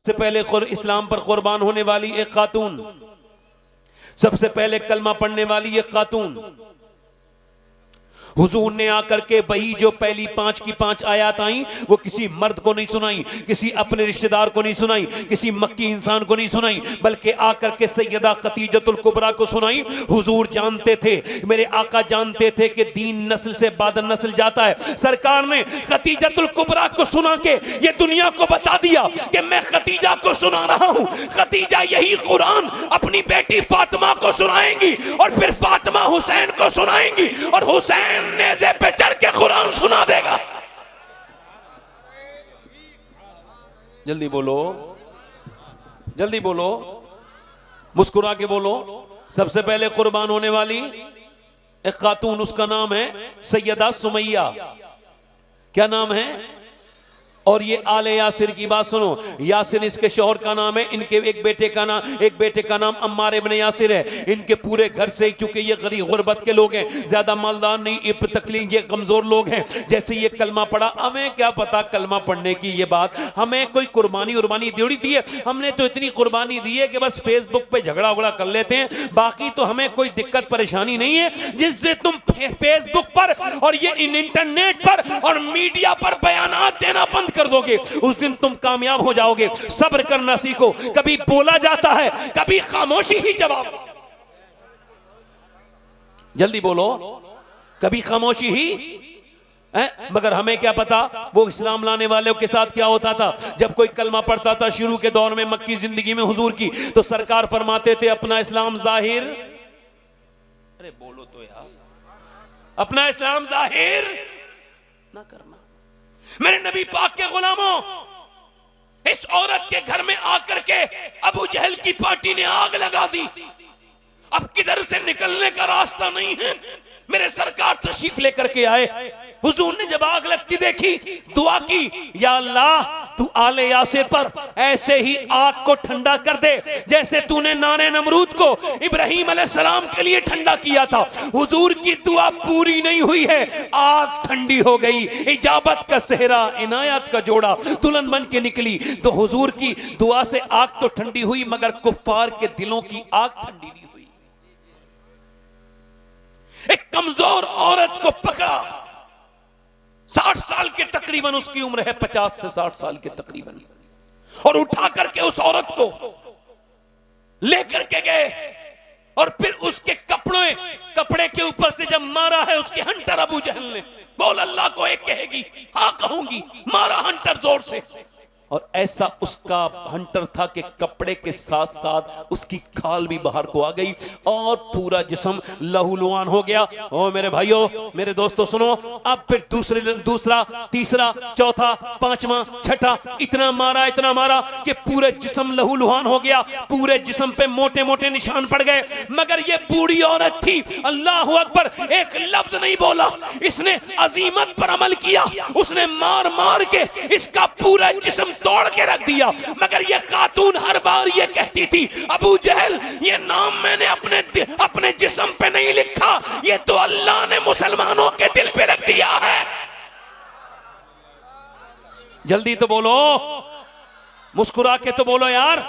सबसे पहले इस्लाम पर कुर्बान होने वाली एक खातून, सबसे पहले कलमा पढ़ने वाली एक खातून, हुजूर ने आकर के वही जो पहली 5 की 5 आयत आई वो किसी मर्द को नहीं सुनाई, किसी अपने रिश्तेदार को नहीं सुनाई, किसी मक्की इंसान को नहीं सुनाई, बल्कि आकर के सैयदा खतीजतुल कुबरा को सुनाई। हुजूर जानते थे, मेरे आका जानते थे कि दीन नस्ल से बाद नस्ल जाता है। सरकार ने खतीजतुल कुबरा को सुना के ये दुनिया को बता दिया कि मैं खतीजा को सुना रहा हूं। खतीजा यही कुरान अपनी बेटी फातिमा को सुनाएंगी और फिर फातिमा हुसैन को सुनाएंगी और हुसैन नेज़े पे चढ़ के कुरान सुना देगा। जल्दी बोलो, जल्दी बोलो, मुस्कुरा के बोलो। सबसे पहले कुर्बान होने वाली एक खातून, उसका नाम है सैयदा सुमैया। क्या नाम है? और ये आले यासिर की बात सुनो, यासिर इसके शौहर का नाम है, इनके एक बेटे का नाम अम्मार इब्न यासिर है। इनके पूरे घर से, चूंकि ये गरीब गुरबत के लोग हैं, ज्यादा मालदार नहीं, ये कमजोर लोग हैं। जैसे ये कलमा पढ़ा, हमें क्या पता कलमा पढ़ने की ये बात, हमें कोई कुर्बानी दौड़ी दी है? हमने तो इतनी कुर्बानी दी है कि बस फेसबुक पे झगड़ा उगड़ा कर लेते हैं, बाकी तो हमें कोई दिक्कत परेशानी नहीं है। जिससे तुम फेसबुक पर और ये इंटरनेट पर और मीडिया पर बयानात देना बंद कर दोगे, उस दिन तुम कामयाब हो जाओगे। सब्र करना सीखो, कभी बोला जाता है, कभी खामोशी ही जवाब। जल्दी बोलो, कभी खामोशी ही मगर हमें क्या पता वो इस्लाम लाने वालों के साथ क्या होता था। जब कोई कलमा पढ़ता था शुरू के दौर में मक्की जिंदगी में हुजूर की, तो सरकार फरमाते थे अपना इस्लाम जाहिर, अरे बोलो तो यार, अपना इस्लाम जाहिर ना करना। मेरे नबी पाक के गुलामों, इस औरत के घर में आकर के अबू जहल की पार्टी ने आग लगा दी। अब किधर से निकलने का रास्ता नहीं है। मेरे सरकार तशरीफ लेकर के आए, हुजूर ने जब आग लगती देखी, दुआ की, या अल्लाह तू आले यासिर पर ऐसे ही आग को ठंडा कर दे जैसे तूने नारे नमरूद को इब्राहिम अलैहिस्सलाम के लिए ठंडा किया था। हुजूर की दुआ पूरी नहीं हुई है, आग ठंडी हो गई। इजाबत का सेहरा, इनायत का जोड़ा दुल्हन बन के निकली। तो हुजूर की दुआ से आग तो ठंडी हुई, मगर कुफ्फार के दिलों की आग ठंडी नहीं हुई। एक कमजोर औरत को पकड़ा, 60 साल के तकरीबन उसकी उम्र है, 50 से 60 साल के तकरीबन, और उठा करके उस औरत को लेकर के गए और फिर उसके कपड़े के ऊपर से जब मारा है उसके हंटर अबू जहल ने, बोल अल्लाह को एक कहेगी, हाँ कहूंगी, मारा हंटर जोर से। और ऐसा उसका हंटर था कि कपड़े के साथ साथ उसकी खाल भी बाहर को आ गई और पूरा जिस्म लहूलुहान हो गया। ओ मेरे भाइयों, मेरे दोस्तों सुनो, अब फिर दूसरा, तीसरा, चौथा, पांचवा, छठा, इतना मारा कि पूरे जिस्म लहूलुहान हो गया, पूरे जिस्म पे मोटे मोटे निशान पड़ गए। मगर ये बूढ़ी औरत थी, अल्लाह अकबर, एक लफ्ज नहीं बोला, इसने अजीमत पर अमल किया। उसने मार मार के इसका पूरा जिस्म तोड़ के रख दिया। मगर ये खातून हर बार ये कहती थी, अबू जहल ये नाम मैंने अपने जिस्म पे नहीं लिखा, ये तो अल्लाह ने मुसलमानों के दिल पे रख दिया है। जल्दी तो बोलो, मुस्कुरा के तो बोलो यार,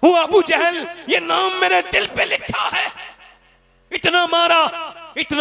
हूं अबू जहल, ये नाम मेरे दिल पे लिखा है। इतना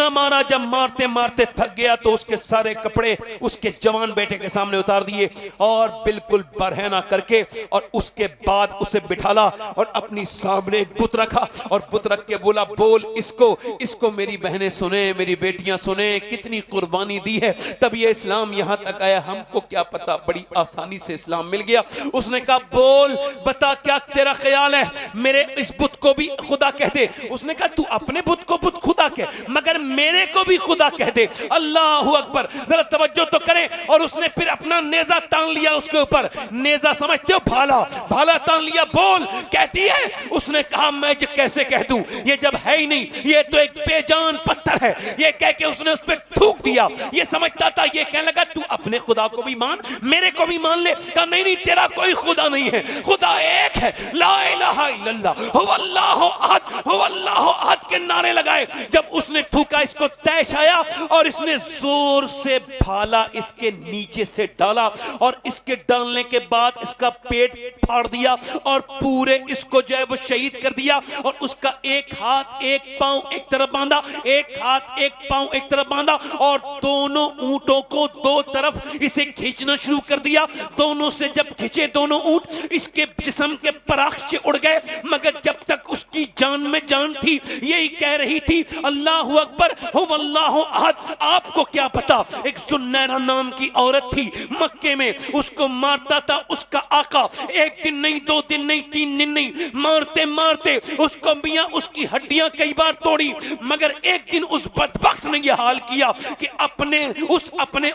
मारा, जब मारते मारते थक गया तो उसके सारे कपड़े उसके जवान बेटे के सामने उतार दिए और बिल्कुल बरहना करके, और उसके बाद उसे बिठाला और अपनी सामने एक बुत रखा और बुत रख के बोला, बोल इसको मेरी बहनें सुने, मेरी बेटियां सुने, कितनी कुर्बानी दी है तब ये इस्लाम यहां तक आया। हमको क्या पता, बड़ी आसानी से इस्लाम मिल गया। उसने कहा, बोल बता क्या तेरा ख्याल है, मेरे इस बुत को भी खुदा कह दे। उसने कहा, तू अपने बुत को बुत खुदा कह, मगर मेरे को भी खुदा कह दे। अल्लाह अकबर, जरा तवज्जो तो करें। और उसने फिर अपना नेजा तान लिया उसके ऊपर, नेजा समझते हो, भाला तान लिया। बोल, कहती है, उसने कहा, मैं कैसे कह दूं, ये जब है ही नहीं, ये तो एक बेजान पत्थर है। ये कह के उसने उस पर थूक दिया। ये समझता था, ये कहने लगा, तू अपने खुदा को भी मान, मेरे को भी मान ले। कहा, नहीं, तेरा कोई खुदा नहीं है, खुदा एक है, ला इलाहा इल्लल्लाह हुवल्लाहु अहद, हुवल्लाहु अहद के नारे लगाए। जब उसने थूका, इसको तैश आया और इसने जोर से भाला इसके नीचे से डाला और इसके डालने के बाद इसका पेट फाड़ दिया और पूरे इसको जो है वो शहीद कर दिया। और उसका एक हाथ एक पांव एक तरफ बांधा, एक हाथ एक पांव एक तरफ बांधा और दोनों ऊंटों को दो तरफ इसे खींचना शुरू कर दिया। दोनों से जब खींचे दोनों ऊंट इसके जिस्म के पराग उड़ गए, मगर जब तक उसकी जान में जान थी यही कह रही थी अल्लाह अकबर हो अल्लाह अहद। आपको क्या पता, एक जुन्नैरा नाम की औरत थी मक्के में, उसको मारता था उसका आका, एक दिन नहीं, दो दिन नहीं, तीन दिन नहीं, मारते मारते उसको मियां उसकी हड्डियां कई बार तोड़ी। मगर एक दिन उस बदबख्त ने यह हाल किया कि अपने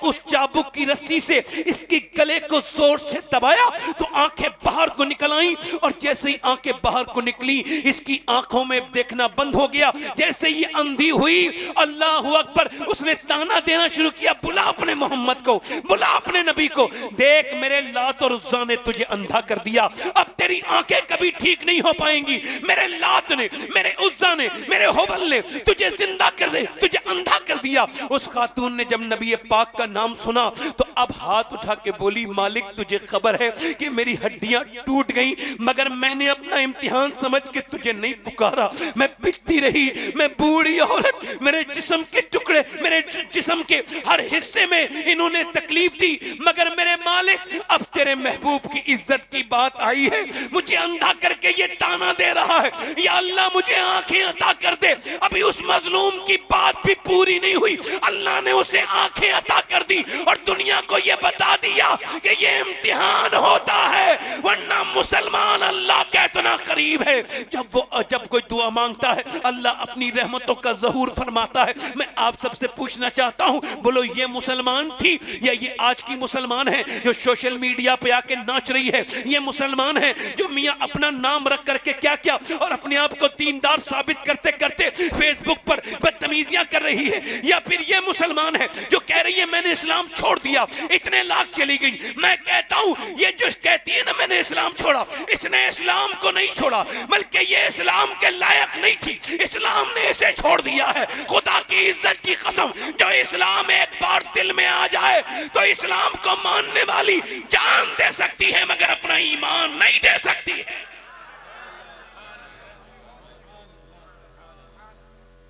उस चाबुक की रस्सी से इसके गले को जोर से दबाया तो आंखें बाहर को निकल आई और जैसे ही आंखें बाहर को निकली इसकी आंखों में देखना बंद हो गया। जैसे ही अंधी हुई अल्लाह अकबर, उसने ताना देना शुरू किया, बुला अपने मोहम्मद को, बुला अपने नबी को, देख मेरे लात और उज़्ज़ा ने तुझे अंधा कर दिया, अब तेरी आंखें कभी ठीक नहीं हो पाएंगी। मेरे लात ने, मेरे उज़्ज़ा ने, मेरे हुबल ने तुझे जिंदा कर दे, तुझे अंधा कर दिया। उस खातून ने जब नबी पाक का नाम सुना तो अब हाथ उठा के बोली, मालिक तुझे खबर है कि मेरी हड्डियां टूट गई, मगर मैंने अपना इम्तिहान समझ के तुझे नहीं पुकारा। मैं पिटती रही, मैं बूढ़ी औरत, मेरे जिस्म के टुकड़े, मेरे जिस्म के हर हिस्से में इन्होंने तकलीफ दी, मगर मेरे मालिक अब तेरे महबूब की इज्जत की बात आई है, मुझे अंधा करके ये ताना दे रहा है, या अल्लाह मुझे आंखें अता कर दे। अभी उस मजलूम की बात भी पूरी नहीं हुई, अल्लाह ने उसे आंखें अता कर दी और दुनिया को यह बता दिया कि ये इम्तिहान होता है, वरना मुसलमान अल्लाह का इतना करीब है। जब कोई दुआ मांगता है अल्लाह अपनी रहमतों का ज़हूर फरमाता है। मैं आप सबसे पूछना चाहता हूं, बोलो ये मुसलमान थी या ये आज की मुसलमान है जो सोशल मीडिया पे आके नाच रही है? ये मुसलमान है जो मियां अपना नाम रख करके क्या क्या और अपने आप को दीनदार साबित करते करते फेसबुक पर बदतमीजियां कर रही है? या फिर ये मुसलमान है जो कह रही है मैंने इस्लाम छोड़ दिया, इतने लाख चली गई? मैं कहता हूं ये जो कहती है ना मैंने इस्लाम छोड़ा, इसने इस्लाम को नहीं छोड़ा, बल्कि ये इस्लाम के लायक नहीं थी, इस्लाम ने इसे छोड़ दिया है। खुदा की इज्जत की कसम, जो इस्लाम एक बार दिल में आ जाए तो इस्लाम को मानने वाली जान दे सकती है मगर अपना ईमान नहीं दे सकती है।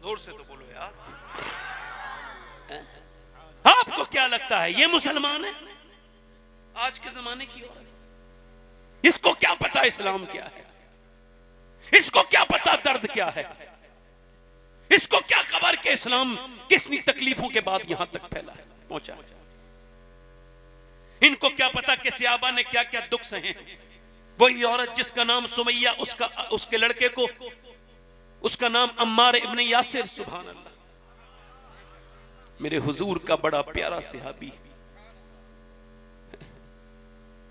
जोर से तो बोलो यार, आपको क्या लगता है ये मुसलमान है? आज के जमाने की औरत, इसको क्या पता इस्लाम क्या है, इसको क्या पता दर्द क्या है, इसको क्या खबर कि इस्लाम कितनी तकलीफों के बाद यहां तक फैला है, पहुंचा है। इनको क्या पता कि सहाबा ने क्या क्या दुख सहे। वही औरत जिसका नाम सुमैया, उसके लड़के को उसका नाम अम्मार इब्न यासिर, सुभान अल्लाह, मेरे हुजूर का बड़ा प्यारा सहाबी,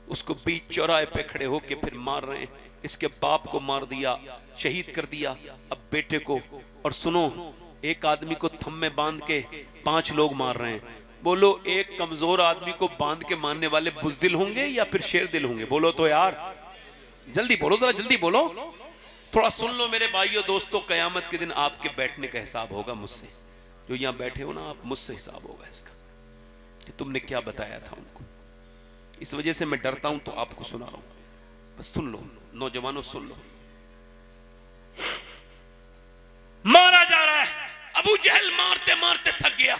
उसको बीच चौराहे पे खड़े होके फिर मार रहे हैं। इसके बाप को मार दिया, शहीद कर दिया, अब बेटे को। और सुनो, एक आदमी को थम में बांध के 5 लोग मार रहे हैं। बोलो एक कमजोर आदमी को बांध के मारने वाले बुजदिल होंगे या फिर शेर दिल होंगे? बोलो तो यार, जल्दी बोलो, जरा जल्दी बोलो, थोड़ा सुन लो मेरे भाइयों दोस्तों। कयामत के दिन आपके बैठने का हिसाब होगा मुझसे, जो यहां बैठे हो ना आप, मुझसे हिसाब होगा इसका कि तुमने क्या बताया था उनको। इस वजह से मैं डरता हूं तो आपको सुना रहा हूं, बस सुन लो नौजवानों, सुन लो। मारा जा रहा है, अबू जहल मारते मारते थक गया,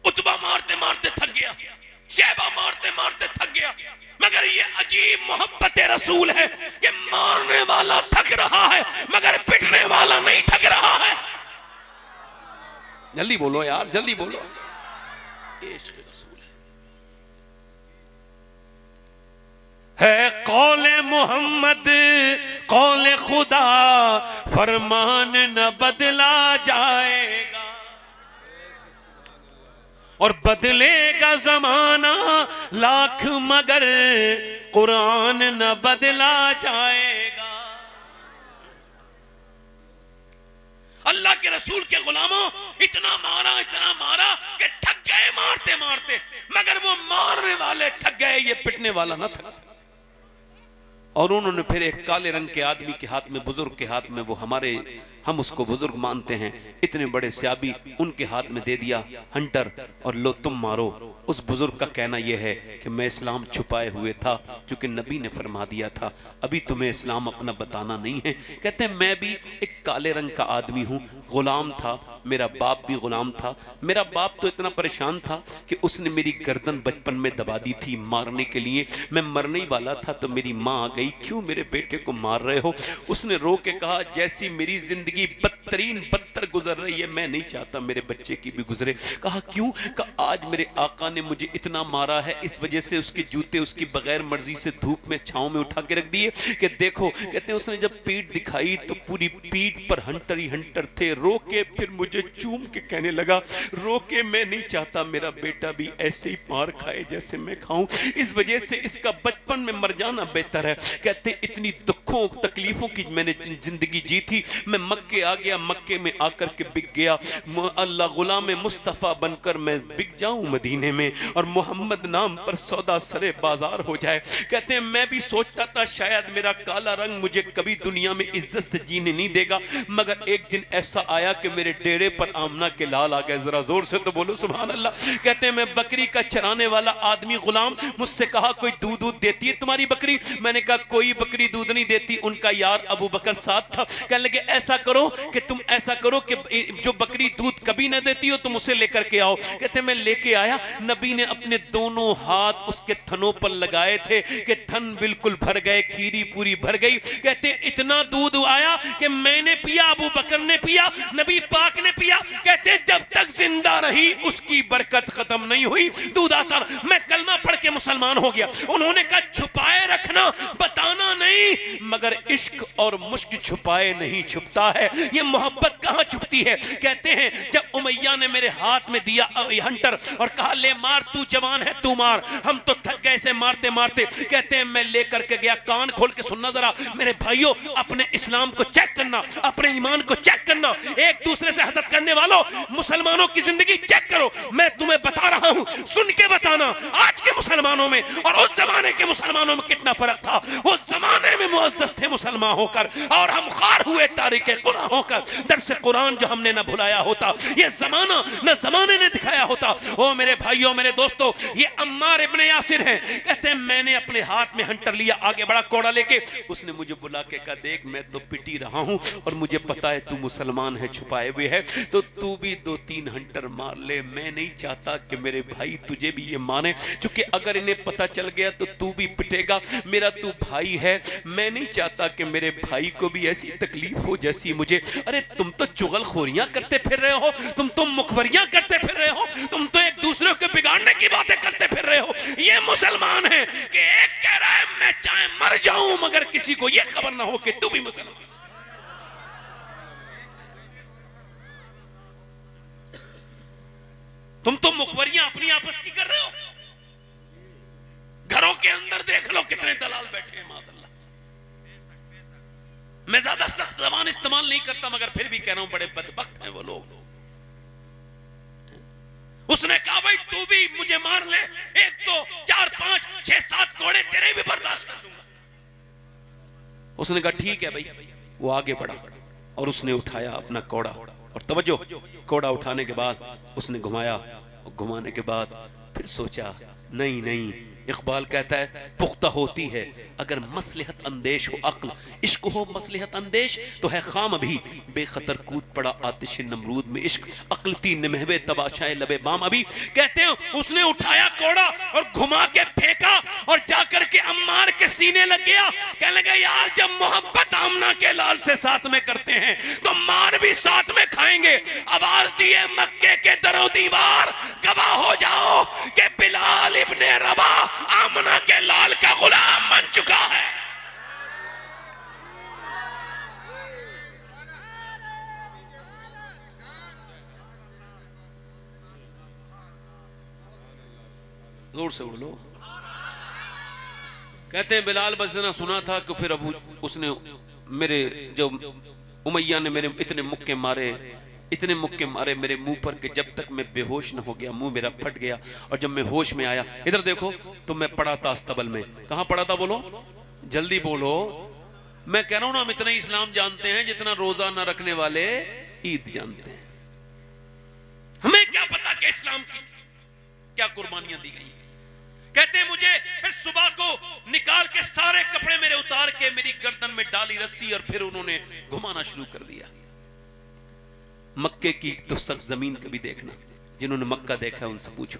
उतबा मारते मारते थक गया, शैबा मारते मारते थक गया, मगर ये अजीब मोहब्बत रसूल है कि मारने वाला थक रहा है मगर पिटने वाला नहीं थक रहा है। जल्दी बोलो यार, जल्दी बोलो। इश्क़ रसूल है कौले मोहम्मद, कौले खुदा, फरमान न बदला जाएगा और बदलेगा जमाना लाख मगर कुरान न बदला जाएगा। अल्लाह के रसूल के गुलामों इतना मारा कि थक गए मारते मारते, मगर वो मारने वाले थक गए, ये पिटने वाला ना थका। और उन्होंने फिर एक काले रंग के आदमी के हाथ में, बुजुर्ग के हाथ में, वो हमारे, हम उसको बुजुर्ग मानते हैं, इतने बड़े स्याबी, उनके हाथ में दे दिया हंटर, और लो तुम मारो। उस बुजुर्ग का कहना यह है कि मैं इस्लाम छुपाए हुए था, क्योंकि नबी ने फरमा दिया था अभी तुम्हें इस्लाम अपना बताना नहीं है। कहते हैं मैं भी एक काले रंग का आदमी हूँ, गुलाम था, मेरा बाप भी गुलाम था। मेरा बाप तो इतना परेशान था कि उसने मेरी गर्दन बचपन में दबा दी थी मारने के लिए। मैं मरने ही वाला था तो मेरी माँ आ गई, क्यों मेरे बेटे को मार रहे हो? उसने रो के कहा जैसी मेरी जिंदगी बदतरीन बदतर गुजर रही है, मैं नहीं चाहता मेरे बच्चे की भी गुजरे। कहा क्यों? कहा आज मेरे आका ने मुझे इतना मारा है, इस वजह से उसके जूते उसकी बगैर मर्जी से धूप में छांव में उठा के रख दिए कि देखो। कहते हैं उसने जब पीठ दिखाई तो पूरी पीठ पर हंटर ही हंटर थे। रो के फिर मुझे चूम के कहने लगा, रो के मैं नहीं चाहता मेरा बेटा भी ऐसे ही मार खाए जैसे मैं खाऊं, इस वजह से इसका बचपन में मर जाना बेहतर है। कहते इतनी दुखों तकलीफों की मैंने जिंदगी जी थी, मैं मक्के आ गया, मक्के में आकर के बिक गया। अल्लाह गुलाम मुस्तफ़ा बनकर मैं बिक जाऊं मदीने में, और मोहम्मद नाम पर सौदा सरे बाजार हो जाए। कहते हैं मैं भी सोचता था शायद मेरा काला रंग मुझे कभी दुनिया में इज्जत से जीने नहीं देगा, मगर एक दिन ऐसा आया कि मेरे डेरे पर आमना के लाल आ गए। जरा जोर से तो बोलो सुभान अल्लाह। कहते हैं मैं बकरी का चराने वाला आदमी गुलाम, मुझसे कहा कोई दूध देती है तुम्हारी बकरी? मैंने कहा कोई बकरी दूध नहीं देती। उनका यार अबू बकर साथ था। कहने लगे ऐसा करो कि तुम ऐसा करो कि जो बकरी दूध कभी ना देती हो तुम उसे लेकर के आओ। कहते मैं लेके आया, नबी ने अपने दोनों हाथ उसके थनों पर लगाए थे कि थन बिल्कुल भर गए, खीरी पूरी भर गई। कहते इतना दूध आया कि मैंने पिया, अबू बकर ने पिया, नबी पाक ने पिया। कहते जब तक जिंदा रही उसकी बरकत खत्म नहीं हुई, दूध आता। मैं कलमा पढ़ के मुसलमान हो गया। उन्होंने कहा छुपाए रखना, बताना नहीं, मगर इश्क और मुश्क छुपाए नहीं छुपता है, ये मोहब्बत कहां छुपती है? कहते हैं जब उमैया ने मेरे हाथ में दिया हंटर और कहा ले मार, तू जवान है तू मार, हम तो थक गए से मारते मारते। कहते हैं मैं लेकर के गया, कान खोल के सुनना जरा मेरे भाइयों, अपने इस्लाम को चेक करना, अपने ईमान को चेक करना, एक दूसरे से हसद करने वालों मुसलमानों की जिंदगी चेक करो। मैं तुम्हें बता रहा हूं, सुन के बताना आज के मुसलमानों में और उस जमाने के मुसलमानों में कितना फर्क था। उस जमाने में मुअज़्ज़ज़ थे मुसलमान होकर और हम खार हुए तारीके कुरान होकर। दर्स कुरान जो हमने ना भुलाया होता, ये जमाना न जमाने ने दिखाया होता। ओ मेरे भाइयों मेरे दोस्तों, ये अम्मार इब्ने यासिर हैं। कहते हैं मैंने अपने हाथ में हंटर लिया, आगे बड़ा कोड़ा लेके। उसने मुझे बुला के कहा देख मैं तो पिटी रहा हूं और मुझे पता है तू मुसलमान है, छुपाए हुए है, तो तू भी 2-3 हंटर मार ले। मैं नहीं चाहता कि मेरे भाई तुझे भी ये माने, क्योंकि अगर इन्हें पता चल गया तो तू भी पिटेगा। मेरा तू भाई है, मैं नहीं चाहता कि मेरे भाई को भी ऐसी तकलीफ हो जैसी मुझे। अरे तुम तो चुगलखोरियां करते फिर रहे हो, तुम तो मुखबरियां करते फिर रहे हो, तुम तो एक दूसरे को बिगाड़ने की बातें करते फिर रहे हो। ये मुसलमान है कि एक कह रहा है मैं चाहे मर जाऊं मगर किसी को यह खबर ना हो कि तू भी मुसलमान। तुम तो मुखबरियां अपनी आपस की कर रहे हो। घरों के अंदर देख लो कितने दलाल बैठे हैं माज़अल्लाह। मैं ज्यादा सख्त ज़बान इस्तेमाल नहीं करता मगर फिर भी कह रहा हूं बड़े बदबख्त हैं वो लोग। उसने कहा भाई तू भी मुझे मार ले, 1 2 4 5 6 7 कोड़े तेरे भी बर्दाश्त कर दूंगा। उसने कहा ठीक है भाई। वो आगे बढ़ा और उसने उठाया अपना कोड़ा, और तवज्जो, कोड़ा उठाने के बाद उसने घुमाया, और घुमाने के बाद फिर सोचा नहीं नहीं, इकबाल कहता है पुख्ता होती है अगर मसलहत अंदेश हो अक्ल, इश्क हो मसलहत अंदेश तो है खाम अभी बेखतर कूद पड़ा आतिश नमरूद में इश्क, अक्लती निमहवे तबाशाए लबे बाम अभी। कहते हैं उसने उठाया कोड़ा और घुमा के फेंका और जाकर के अम्मार के सीने लग गया। कहने लगे यार जब मोहब्बत आमना के लाल से साथ में करते हैं तो मार भी साथ में खाएंगे। आवाज दिए मक्के के दरो दीवार, गवाह हो जाओ कि बिलाल इब्ने रबा आमना के लाल का गुलाम बन चुका है। जोर से बोलो। कहते हैं बिलाल बजना सुना था कि फिर अबू उसने मेरे जो उमैया ने मेरे इतने मुक्के मारे, इतने मुक्के मारे मेरे मुंह पर कि जब तक मैं बेहोश न हो गया मुंह मेरा फट गया। और जब मैं होश में आया, इधर देखो, तो मैं पड़ा था अस्तबल में। कहां पड़ा था बोलो? जल्दी बोलो। मैं कह रहा हूं ना, हम इतना इस्लाम जानते हैं जितना रोजा न रखने वाले ईद जानते हैं। हमें क्या पता कि इस्लाम की क्या कुर्बानियां दी गई। कहते हैं मुझे फिर सुबह को निकाल के सारे कपड़े मेरे उतार के मेरी गर्दन में डाली रस्सी और फिर उन्होंने घुमाना शुरू कर दिया। मक्के की तो सख्त जमीन कभी देखना, जिन्होंने मक्का देखा है उनसे पूछो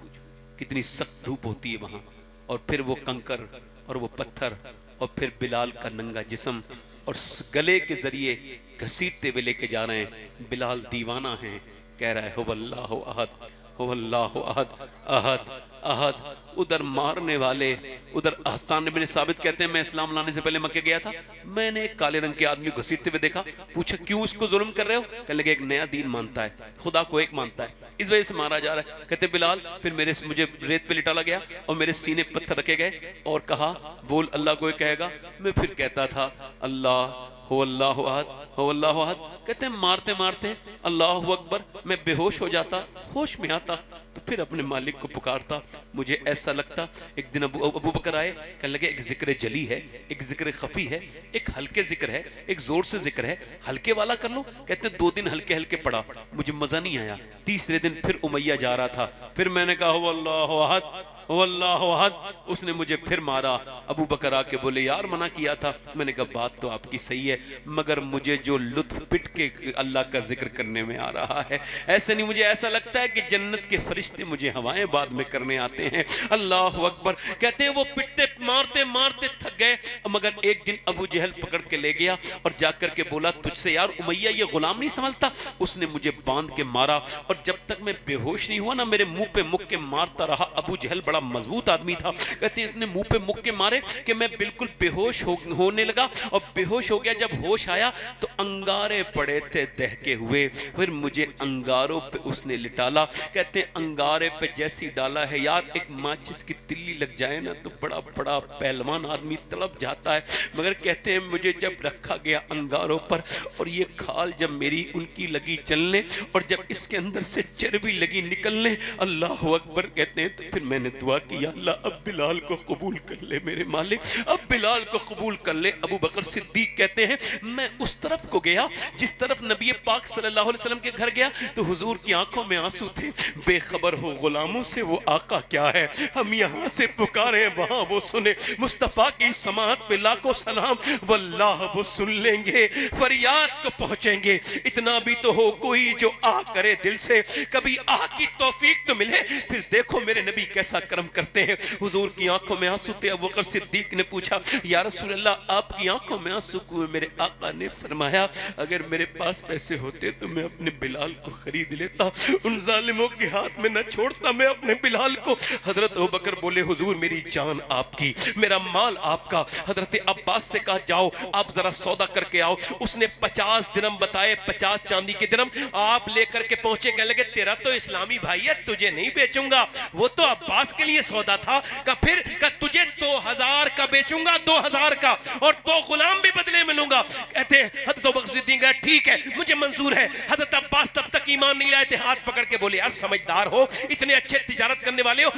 कितनी सख्त धूप होती है वहां। और फिर वो कंकर और वो पत्थर और फिर बिलाल का नंगा जिस्म और गले के जरिए घसीटते हुए लेके जा रहे हैं। बिलाल दीवाना है, कह रहा है हो अल्लाह अहद, हो अल्लाह अहद, अहद अहद। उधर मारने वाले, उधर हसन बिन साबित कहते हैं मैं इस्लाम लाने से पहले मक्के गया था, मैंने एक काले रंग के आदमी घसीटते हुए देखा। पूछा क्यों इसको जुल्म कर रहे हो? कहने लगे एक नया दीन मानता है, खुदा को एक मानता है, इस वजह से मारा जा रहा है। कहते बिलाल फिर मुझे रेत पे लिटाला गया और मेरे सीने पत्थर रखे गए और कहा बोल अल्लाह को कहेगा। मैं फिर कहता था अल्लाह हो अल्लाह अहद, हो अल्लाह अहद। कहते हैं मारते मारते अल्लाह अकबर, मैं बेहोश हो जाता, होश में आता तो फिर अपने मालिक को पुकारता। मुझे ऐसा लगता, एक दिन अबू बकर आए, कहने लगे एक जिक्र जली है, एक जिक्र खफी है, एक हल्के जिक्र है, एक जोर से जिक्र है, हल्के वाला कर लो। कहते 2 दिन हल्के हल्के पढ़ा, मुझे मजा नहीं आया। तीसरे दिन फिर उमैया जा रहा था, फिर मैंने कहा हो अल्लाह अहद, अल्लाह अहद। उसने मुझे फिर मारा। अबू बकर आके बोले यार मना किया था। मैंने कहा बात तो आपकी सही है, मगर मुझे जो लुत्फ पिट के अल्लाह का जिक्र करने में आ रहा है, ऐसे नहीं, मुझे ऐसा लगता है कि जन्नत के फरिश्ते मुझे हवाएं बाद में करने आते हैं। अल्लाह अकबर। कहते हैं वो पिटते मारते मारते थक गए, मगर एक दिन अबू जहल पकड़ के ले गया और जाकर के बोला तुझसे यार उमैया ये गुलाम नहीं संभलता। उसने मुझे बांध के मारा और जब तक मैं बेहोश नहीं हुआ ना, मेरे मुंह पे मुक्के मारता रहा। अबू जहल बड़ा मजबूत आदमी था। कहते हैं इतने मुंह पे मुक्के मारे कि मैं बिल्कुल बेहोश होने लगा और बेहोश हो गया। जब होश आया तो अंगारे पड़े थे दहके हुए, फिर मुझे अंगारों पे उसने लिटाला। कहते हैं अंगारे पे जैसी डाला है यार, एक माचिस की तिल्ली लग जाए ना तो बड़ा बड़ा पहलवान आदमी तड़प जाता है। मगर कहते हैं मुझे जब रखा गया अंगारों पर और ये खाल जब मेरी उनकी लगी चलने और जब इसके अंदर से चर्बी लगी निकलने, अल्लाह अकबर। कहते हैं तो फिर मैंने दुआ कि या अल्लाह अब बिलाल को कबूल कर ले मेरे मालिक, अब बिलाल को कबूल कर ले। अबू बकर सिद्दीक कहते हैं मैं उस तरफ को गया जिस तरफ नबी पाक सल्लल्लाहु अलैहि वसल्लम के घर गया तो हुजूर की आंखों में आंसू थे। बेखबर हो गुलामों से वो आका क्या है, हम यहाँ से पुकारे वहां वो सुने। मुस्तफा की समात पे लाखों सलाम, वल्लाह वो सुन लेंगे, फरियाद को पहुंचेंगे। इतना भी तो हो कोई जो आ करे दिल से, कभी आ की तौफीक तो मिले। फिर देखो मेरे नबी कैसा कर्म करते हैं। हुजूर की आंखों में आंसू थे। अबू बकर सिद्दीक ने पूछा या रसूल अल्लाह आपकी आंखों में आंसू क्यों? मेरे आका ने फरमाया अगर मेरे पास पैसे होते तो मैं अपने बिलाल को खरीद लेता, उन जालिमों के हाथ में न छोड़ता मैं अपने बिलाल को। हजरत अबू बकर बोले हुजूर मेरी जान आपकी, मेरा माल आपका। हजरत अब्बास से कहा जाओ आप जरा सौदा करके आओ। उसने 50 दिरहम बताए, 50 चांदी के दिरहम आप लेकर के पहुंचे। कहने लगे तेरा तो इस्लामी भाई है, तुझे नहीं बेचूंगा, वो तो अब्बास के लिए सौदा था। का फिर का तुझे 2000 का बेचूंगा, 2000 का, और 2 गुलाम भी बदले में लूंगा। कहते हैं हजरत अबू बकर सिद्दीक ठीक है मुझे मंजूर है। हजरत अब्बास तब तक ईमान नहीं लाए थे, हाथ पकड़ के बोले यार समझदार हो, इतने अच्छे तिजारत करने वाले हो,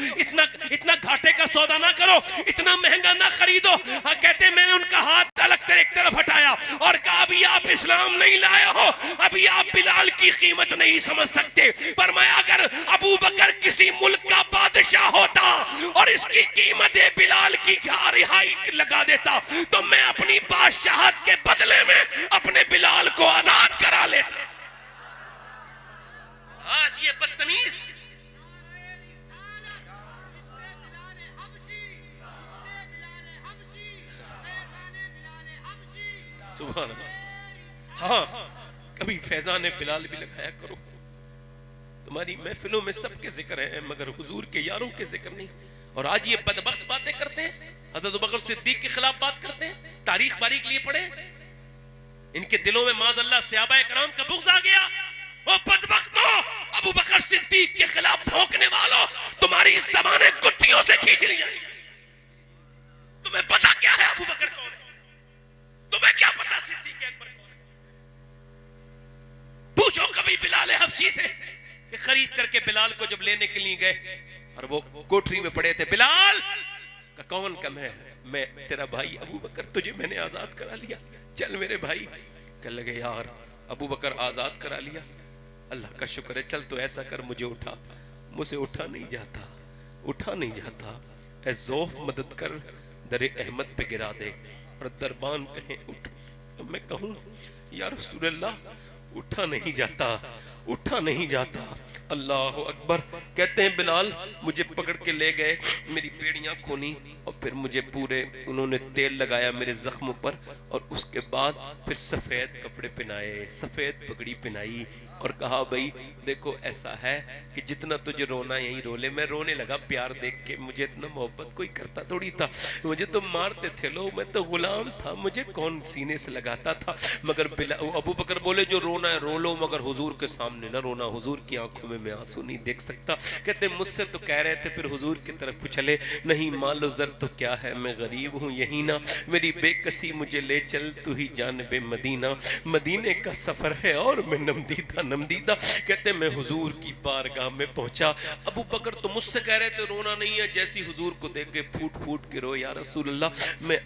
इतना घाटे का सौदा ना करो, इतना महंगा ना खरीदो। कहते हैं मैंने उनका हाथ अलग एक तरफ हटाया और कहा अभी आप इस्लाम नहीं लाए हो, अभी आप बिलाल की कीमत नहीं समझ सकते। फरमाया अगर अबू बकर किसी मुल्क का बादशाह होता और इसकी कीमत बिलाल की रिहाई लगा देता तो मैं अपनी बादशाहत के बदले में अपने बिलाल को आजाद करा लेता। आज ये बदतमीज सुभान अल्लाह। हाँ कभी फैजान बिलाल भी लगाया करो। तुम्हारी महफिलों में सबके जिक्र है मगर हुजूर के यारों के जिक्र नहीं। और आज ये बदबख्त बातें करते हैं, हज़रत अबू बकर सिद्दीक के खिलाफ बात करते हैं। तारीख बारीक लिए पढ़े, इनके दिलों में माज़अल्लाह सहाबा कराम का बुग़्ज़ आ गया। ओ बदबख्तों, अबू बकर सिद्दीक के खिलाफ भौंकने वालों, तुम्हारी ज़बानें कुत्तियों से खींच ली जाएंगी। तुम्हें पता क्या है अबू बकर कौन है? तुम्हें क्या पता सिद्दीक अकबर कौन है? पूछो कभी बिलाल हबशी से। खरीद करके बिलाल को जब लेने के लिए गए और वो कोठरी में पड़े थे, बिलाल का कौन कम है, मैं तेरा भाई अबू बकर, तुझे मैंने आजाद करा लिया, चल मेरे भाई। कह लगे यार अबू बकर आजाद करा लिया, अल्लाह का शुक्र है, चल तो ऐसा कर मुझे उठा। मुझसे उठा नहीं जाता, उठा नहीं जाता। ए ज़ौफ मदद कर, दरे अहमद पे गिरा दे। और दरबान कहें उठ, तो मैं कहूँ या रसूल अल्लाह उठा नहीं जाता, उठा नहीं जाता। अल्लाह अकबर। कहते हैं बिलाल मुझे पकड़ के ले गए, मेरी बेड़ियां खोली और फिर मुझे पूरे उन्होंने तेल लगाया मेरे जख्मों पर, और उसके बाद फिर सफेद कपड़े पहनाए, सफेद पगड़ी पहनाई और कहा भाई देखो ऐसा है कि जितना तुझे रोना यही रो ले। मैं रोने लगा प्यार देख के, मुझे इतना मोहब्बत कोई करता थोड़ी था, मुझे तो मारते थे लोग, मैं तो गुलाम था, मुझे कौन सीने से लगाता था। मगर अबू बकर बोले जो रोना है रो लो, मगर हुजूर के सामने ना रोना, हुजूर की आंखों में मैं आंसू नहीं देख सकता। कहते मुझसे तो कह रहे थे, फिर हुजूर की तरफ चले, नहीं मालो जर तो क्या है, मैं गरीब हूँ यही ना, मेरी बेकसी मुझे ले चल तू ही जानबे मदीना, मदीने का सफर है और मैं नमदीदा नमदीदा। कहते मैं हुजूर की बारगाह में पहुंचा। अबू बकर तो मुझसे कह रहे थे रोना नहीं है, जैसी हुजूर को देख के फूट फूट के रो, या रसूल अल्लाह मैं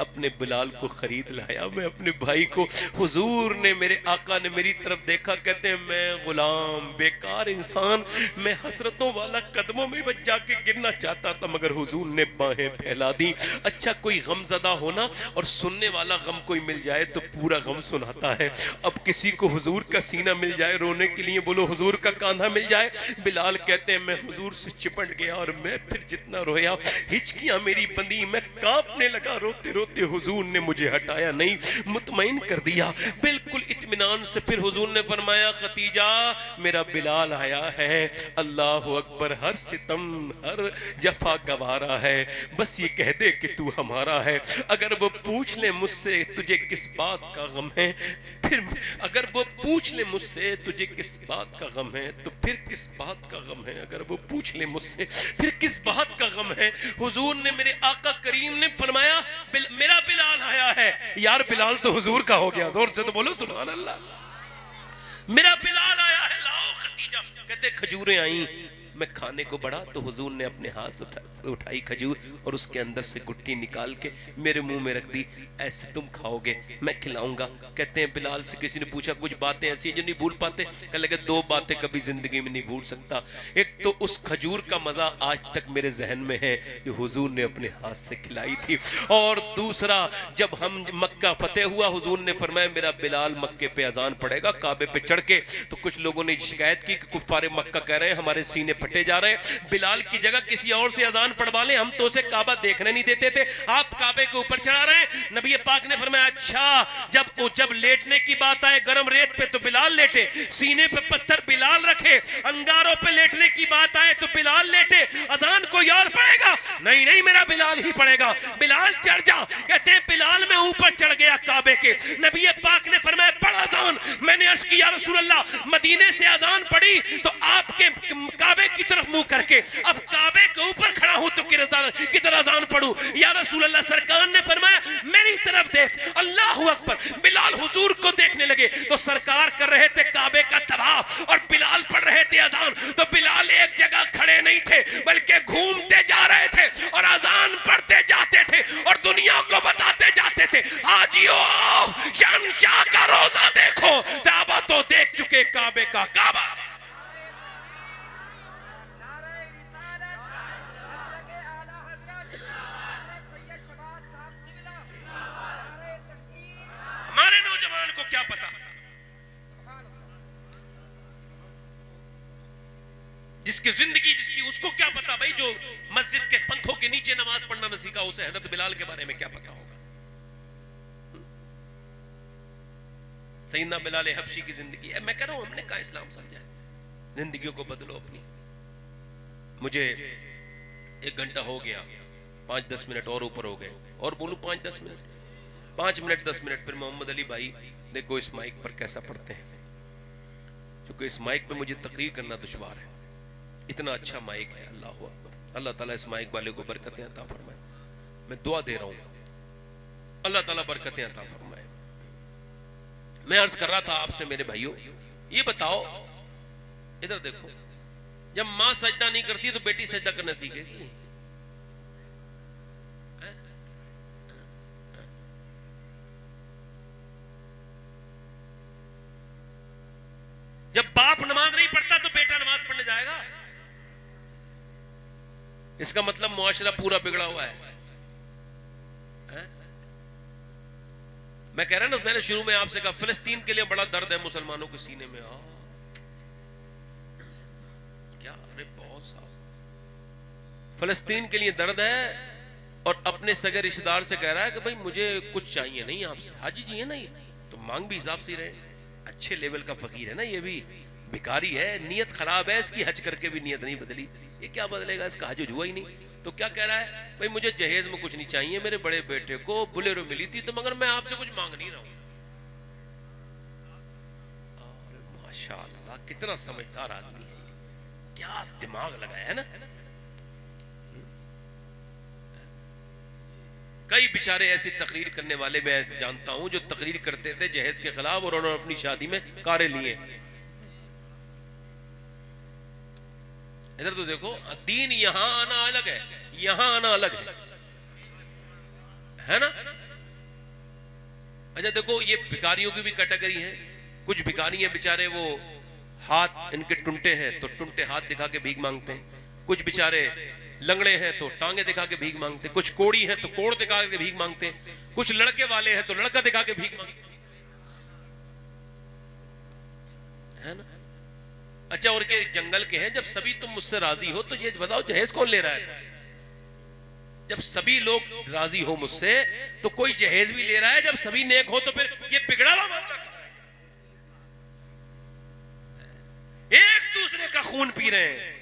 अपने बिलाल को खरीद लाया, मैं अपने भाई को। हुजूर ने मेरे आका ने मेरी तरफ देखा, कहते हैं मैं गुलाम बेकार इंसान, मैं हसरतों वाला कदमों में बच जाके गिरना चाहता था, मगर हुजूर ने बाहें फैला दी। अच्छा कोई गमज़दा होना और सुनने वाला गम कोई मिल जाए तो पूरा गम सुनाता है। अब किसी को हुजूर का सीना मिल जाए रोने के लिए, बोलो हुजूर का कांधा मिल जाए। बिलाल कहते हैं मैं हुजूर से चिपट गया और मैं फिर जितना रोया हिचकियां मेरी बंदी, मैं कांपने लगा रोते रोते। हुजूर ने मुझे हटाया नहीं, मुतमईन कर दिया बिल्कुल इत्मीनान से। फिर हुजूर ने फरमाया खतीजा मेरा बिलाल आया है, अल्लाह अकबर, हर सितम हर जफा गवारा है, बस ये कह दे कि तू हमारा है। अगर वो पूछ ले मुझसे तुझे किस बात का गम है, फिर अगर वो पूछ ले मुझसे तुझे किस बात का गम है, तो फिर किस बात का गम है, अगर वो पूछ ले मुझसे फिर किस बात का गम है। हुजूर ने मेरे आका करीम ने फरमाया मेरा बिलाल आया है। यार बिलाल तो हुजूर का हो गया, जोर से तो बोलो सुभान अल्लाह। मेरा बिलाल आया है, लाओ खतीजा। कहते खजूरें आई, मैं खाने को बढ़ा तो हुजूर ने अपने हाथ से उठाई खजूर और उसके अंदर से गुट्टी निकाल के मेरे मुंह में रख दी, ऐसे तुम खाओगे मैं खिलाऊंगा। कहते हैं बिलाल से किसी ने पूछा कुछ बातें ऐसी जो नहीं भूल पाते, कह लगे दो बातें कभी जिंदगी में नहीं भूल सकता। एक तो उस खजूर का मजा आज तक मेरे जहन में है जो हुजूर ने अपने हाथ से खिलाई थी, और दूसरा जब हम मक्का फतेह हुआ हुजूर ने फरमाया मेरा बिलाल मक्के पे अजान पड़ेगा काबे पे चढ़ के, तो कुछ लोगों ने शिकायत की कि कुफ्फारे मक्का कह रहे हैं हमारे सीने फटे जा रहे हैं, बिलाल की जगह किसी और से अजान पढ़वा ले, हम तो उसे काबा देखने नहीं देते थे, आप काबे के ऊपर चढ़ा रहे हैं। नबी पाक ने फरमाया अच्छा जब लेटने की बात आए गरम रेत पे तो बिलाल लेटे, सीने पे पत्थर बिलाल रखे, अंगारों पे लेटने की बात आए तो बिलाल लेटे, अजान कोई और पड़ेगा नहीं, नहीं मेरा बिलाल ही पड़ेगा, बिलाल चढ़ जा। कहते हैं बिलाल में ऊपर चढ़ गया काबे के, नबी पाक ने फरमाया पढ़ अजान। मैंने अर्ज किया रसूल अल्लाह मदीने से अजान पड़ी तो आपके काबे की तरफ मुंह करके अब काबे के ऊपर खड़ा हूं तो किधर अजान पढ़ूं या रसूल अल्लाह। सरकार ने फरमाया मेरी तरफ देख, अल्लाह अकबर। बिलाल हुजूर को देखने लगे तो सरकार कर रहे थे काबे का तवाफ और बिलाल पढ़ रहे थे अजान, तो बिलाल एक जगह खड़े नहीं थे बल्कि घूमते जा रहे थे और अजान पढ़ते जाते थे और दुनिया को बताते जाते थे हाजियो शहंशाह का रोजा देखो, काबा तो देख चुके काबे का काबा। हमारे नौजवान को क्या पता, जिसकी जिंदगी जिसकी उसको क्या पता भाई, जो मस्जिद के पंखों के नीचे नमाज पढ़ना न सीखा उसे हजरत बिलाल के बारे में क्या पता होगा। सैयदना बिलाल हबशी की जिंदगी है, मैं कह रहा हूं हमने कहा इस्लाम समझा, जिंदगियों को बदलो अपनी। मुझे 1 घंटा हो गया, 5-10 मिनट और ऊपर हो गए, और बोलूं 5-10 मिनट 5 मिनट 10 मिनट। फिर मोहम्मद अली भाई देखो इस माइक पर कैसा पढ़ते हैं, क्योंकि इस माइक पे मुझे तकरीर करना दुश्वार है, इतना अच्छा माइक है। अल्लाह अकबर, अल्लाह ताला इस माइक वाले को बरकतें अता फरमाए। मैं दुआ दे रहा हूं अल्लाह ताला बरकतें अता फरमाए। मैं अर्ज कर रहा था आपसे मेरे भाइयों, ये बताओ इधर देखो, जब मां सजदा नहीं करती तो बेटी सजदा करना सीखेगी? जब बाप नमाज नहीं पढ़ता तो बेटा नमाज पढ़ने जाएगा? इसका मतलब मुआशरा पूरा बिगड़ा हुआ है? मैं कह रहा ना, मैंने शुरू में आपसे कहा फिलिस्तीन के लिए बड़ा दर्द है मुसलमानों के सीने में। क्या? अरे बहुत साफ फिलिस्तीन के लिए दर्द है, और अपने सगे रिश्तेदार से कह रहा है कि भाई मुझे कुछ चाहिए नहीं आपसे। हाजी जी है ना, ये तो मांग भी हिसाब से रहे, अच्छे लेवल का फकीर है ना, ये भी भिखारी है, नियत खराब है इसकी, हज करके भी नियत नहीं बदली, ये क्या बदलेगा, इसका हज हुआ ही नहीं। तो क्या कह रहा है, भाई मुझे जहेज में कुछ नहीं चाहिए, मेरे बड़े बेटे को बुलेरो मिली थी तो, मगर मैं आपसे कुछ मांग नहीं रहा हूं। माशाअल्लाह कितना समझदार आदमी है, क्या दिमाग लगाया है ना। कई बेचारे ऐसी तकरीर करने वाले मैं जानता हूं जो तकरीर करते थे जहेज के खिलाफ, और उन्होंने अपनी शादी में कारें लिए। इधर तो देखो, दीन यहां आना अलग है, यहां आना अलग है ना। अच्छा देखो, ये भिखारियों की भी कैटेगरी है। कुछ भिखारी हैं बेचारे, वो हाथ इनके टुंटे हैं तो टुंटे हाथ दिखा के भीख मांगते हैं। कुछ बेचारे लंगड़े हैं तो टांगे दिखा के भीख मांगते हैं। कुछ कोड़ी हैं तो कोड़ दिखा के भीख मांगते हैं। कुछ लड़के वाले हैं तो लड़का दिखा के भीख मांगते हैं, है ना। अच्छा, और के जंगल के हैं, जब सभी तुम मुझसे राजी हो तो ये बताओ जहेज कौन ले रहा है? जब सभी लोग राजी हो मुझसे तो कोई जहेज भी ले रहा है, जब सभी नेक हो तो फिर ये बिगड़ा हुआ मामला क्या है? एक दूसरे का खून पी रहे हैं।